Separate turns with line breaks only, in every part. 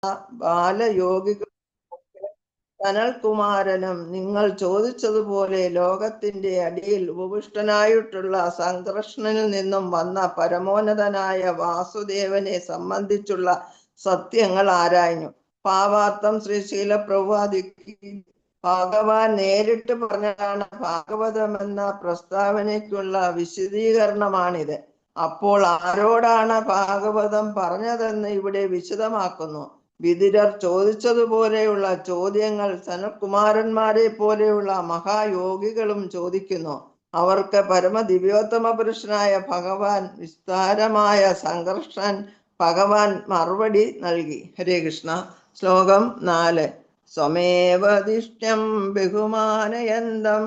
ബാലയോഗികൾ സനൽകുമാരനും നിങ്ങൾ ചോദിച്ചതുപോലെ ലോകത്തിന്റെ അടിയിൽ ഉപവിഷ്ടനായിട്ടുള്ള സംകൃഷ്ണനിൽ നിന്നും വന്ന പരമോന്നതനായ വാസുദേവനെ സംബന്ധിച്ചുള്ള സത്യങ്ങൾ ആരാഞ്ഞു. ഭാവാർത്ഥം ശ്രീശീല പ്രഭുവാദിക്ക് ഭഗവാൻ നേരിട്ട് പറഞ്ഞതാണ് ഭാഗവതമെന്ന പ്രസ്താവനയ്ക്കുള്ള വിശദീകരണമാണിത്. അപ്പോൾ ആരോടാണ് ഭാഗവതം പറഞ്ഞതെന്ന് ഇവിടെ വിശദമാക്കുന്നു. വിതുരർ ചോദിച്ചതുപോലെയുള്ള ചോദ്യങ്ങൾ സനൽകുമാരന്മാരെ പോലെയുള്ള മഹായോഗികളും ചോദിക്കുന്നു. അവർക്ക് പരമദിവ്യോത്തമ പുരുഷനായ ഭഗവാൻ വിസ്താരമായ സംഘർഷൻ ഭഗവാൻ മറുപടി നൽകി. ഹരേ കൃഷ്ണ. ശ്ലോകം 4. സ്വമേവദിഷ്ട്യം ബഹുമാനയന്തം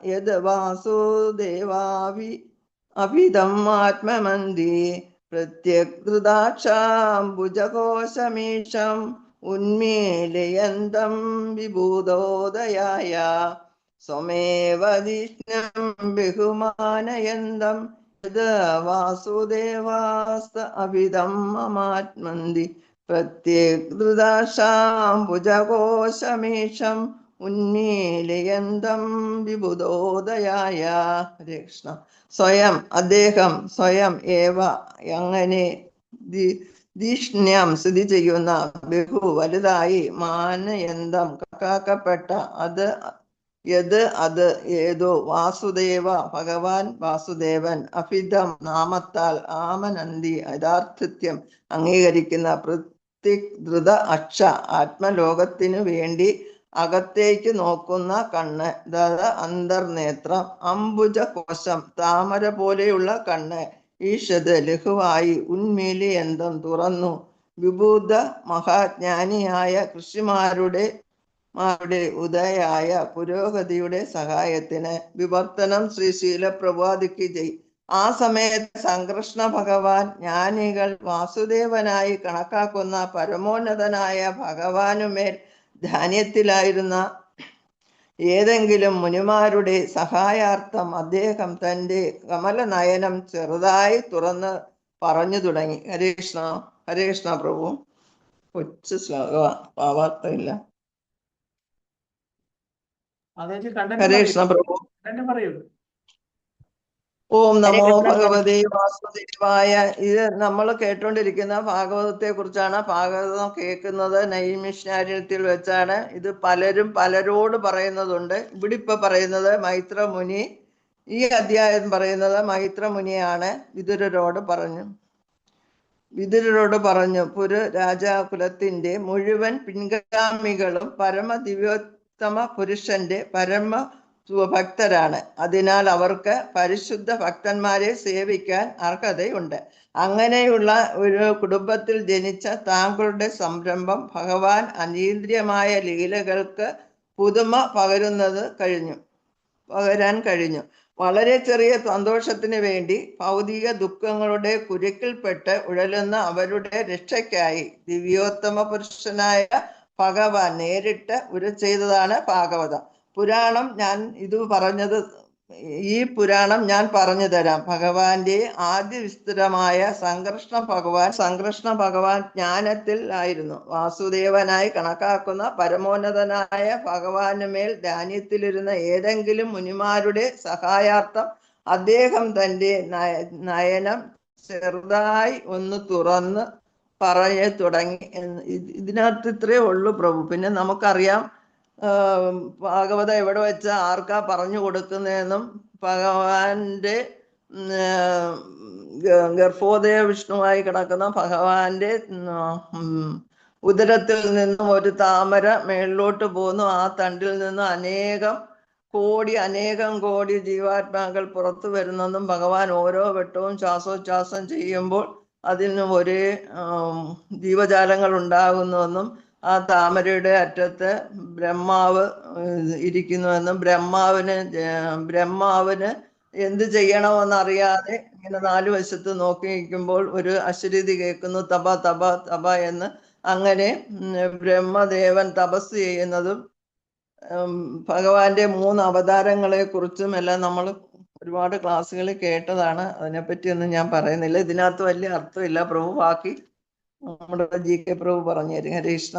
യത് വാസുദേവാവി അഭിതം ആത്മമന്തി പ്രത്യഗ്ധൃതാക്ഷാംബുജകോശമീശം ഉന്മീലയന്തം വിഭൂതോദയായ. സ്വമേവദിഷ്ട്യം ബഹുമാനയന്തം യത് വാസുദേവാസ്ത അഭിതം മമാത്മന്തി പ്രത്യഗ്ധൃതാക്ഷാംബുജകോശമീശം ഉന്മീലയന്തം വിഭൂതോദയായ. ഹരേ കൃഷ്ണ. അദ്ദേഹം സ്വയം ഏവ അങ്ങനെ ദീഷ്ണ്യം സ്ഥിതി ചെയ്യുന്ന ബഹു വലുതായി മാനയന്തം കണക്കാക്കപ്പെട്ട അത് ഏതോ വാസുദേവ ഭഗവാൻ വാസുദേവൻ അഭിതം നാമത്താൽ ആമനന്തി യഥാർത്ഥ്യം അംഗീകരിക്കുന്ന പ്രത്യഗ്ധൃത അക്ഷ ആത്മലോകത്തിനു വേണ്ടി അകത്തേക്ക് നോക്കുന്ന കണ്ണ് അന്തർനേത്രം അംബുജകോശം താമര പോലെയുള്ള കണ്ണ് ഈഷത് ലഘുവായി ഉന്മീലയന്തം തുറന്നു വിഭൂത മഹാജ്ഞാനിയായ ഋഷിമാരുടെ ഉദയായ പുരോഗതിയുടെ സഹായത്തിന് വിവർത്തനം ശ്രീശീല പ്രഭുവാദിക്ക് ജയ്. ആ സമയത്ത് സംകൃഷ്ണ ഭഗവാൻ ജ്ഞാനികൾ വാസുദേവനായി കണക്കാക്കുന്ന പരമോന്നതനായ ഭഗവാനുമേൽ ധാന്യത്തിലായിരുന്ന ഏതെങ്കിലും മുനിമാരുടെ സഹായാർത്ഥം അദ്ദേഹം തൻ്റെ കമലനയനം ചെറുതായി തുറന്ന് പറഞ്ഞു തുടങ്ങി. ഹരേ കൃഷ്ണ. ഹരേ കൃഷ്ണ പ്രഭു. കൊച്ചു ശ്ലോക ഭാവാർത്ഥമില്ല. ഹരേ കൃഷ്ണ പ്രഭു. ഓം നമോ ഭഗവതേ വാസുദേവായ. ഇത് നമ്മൾ കേട്ടോണ്ടിരിക്കുന്ന ഭാഗവതത്തെ കുറിച്ചാണ്. ഭാഗവതം കേൾക്കുന്നത് നൈമിഷാരണ്യത്തിൽ വെച്ചാണ്. ഇത് പലരോട് പറയുന്നതുണ്ട്. ഇവിടെ ഇപ്പൊ പറയുന്നത് മൈത്രമുനി. ഈ അധ്യായം പറയുന്നത് മൈത്രമുനിയാണ് വിതുരരോട് പറഞ്ഞു പുര രാജാകുലത്തിന്റെ മുഴുവൻ പിൻഗാമികളും പരമദിവ്യോത്തമ പുരുഷന്റെ ഭക്തരാണ്. അതിനാൽ അവർക്ക് പരിശുദ്ധ ഭക്തന്മാരെ സേവിക്കാൻ അർഹതയുണ്ട്. അങ്ങനെയുള്ള ഒരു കുടുംബത്തിൽ ജനിച്ച താങ്കളുടെ സംരംഭം ഭഗവാൻ അനിയന്ത്രിതമായ ലീലകൾക്ക് പുതുമ പകരാൻ കഴിഞ്ഞു. വളരെ ചെറിയ സന്തോഷത്തിന് വേണ്ടി ഭൗതിക ദുഃഖങ്ങളുടെ കുരുക്കിൽപ്പെട്ട് ഉഴലുന്ന അവരുടെ രക്ഷയ്ക്കായി ദിവ്യോത്തമ പുരുഷനായ ഭഗവാൻ നേരിട്ട് ചെയ്തതാണ് ഭാഗവതം. ഈ പുരാണം ഞാൻ പറഞ്ഞു തരാം. ഭഗവാന്റെ ആദ്യ വിസ്തരമായ സംകൃഷ്ണ ഭഗവാൻ ജ്ഞാനത്തിൽ ആയിരുന്നു. വാസുദേവനായി കണക്കാക്കുന്ന പരമോന്നതനായ ഭഗവാനുമേൽ ധാന്യത്തിലിരുന്ന ഏതെങ്കിലും മുനിമാരുടെ സഹായാർത്ഥം അദ്ദേഹം തൻ്റെ നയനം ചെറുതായി ഒന്ന് തുറന്ന് പറഞ്ഞു തുടങ്ങി. ഇതിനകത്ത് ഇത്രയേ ഉള്ളൂ പ്രഭു. പിന്നെ നമുക്കറിയാം ഭാഗവതം എവിടെ വെച്ച ആർക്കാ പറഞ്ഞു കൊടുക്കുന്നതെന്നും ഭഗവാന്റെ ഗർഭോദയ വിഷ്ണുവായി കിടക്കുന്ന ഭഗവാന്റെ ഉദരത്തിൽ നിന്നും ഒരു താമര മേളിലോട്ട് പോന്നു. ആ തണ്ടിൽ നിന്നും അനേകം കോടി ജീവാത്മാക്കൾ പുറത്തു വരുന്നെന്നും ഭഗവാൻ ഓരോ വട്ടവും ശ്വാസോച്ഛ്വാസം ചെയ്യുമ്പോൾ അതിൽ നിന്നും ഒരേ ജീവജാലങ്ങൾ ഉണ്ടാകുന്നുവെന്നും ആ താമരയുടെ അറ്റത്ത് ബ്രഹ്മാവ് ഇരിക്കുന്നുവെന്നും ബ്രഹ്മാവിന് എന്ത് ചെയ്യണമെന്നറിയാതെ ഇങ്ങനെ 4 വശത്ത് നോക്കി നിൽക്കുമ്പോൾ ഒരു അശരീരി കേൾക്കുന്നു, തപ തപ തപ എന്ന്. അങ്ങനെ ബ്രഹ്മദേവൻ തപസ് ചെയ്യുന്നതും ഭഗവാന്റെ 3 അവതാരങ്ങളെ കുറിച്ചും എല്ലാം നമ്മൾ ഒരുപാട് ക്ലാസ്സുകളിൽ കേട്ടതാണ്. അതിനെപ്പറ്റിയൊന്നും ഞാൻ പറയുന്നില്ല. ഇതിനകത്ത് വലിയ അർത്ഥമില്ല പ്രഭു. ബാക്കി നമ്മുടെ ജി കെ പ്രഭു പറഞ്ഞു തരും. ഹരേ കൃഷ്ണ.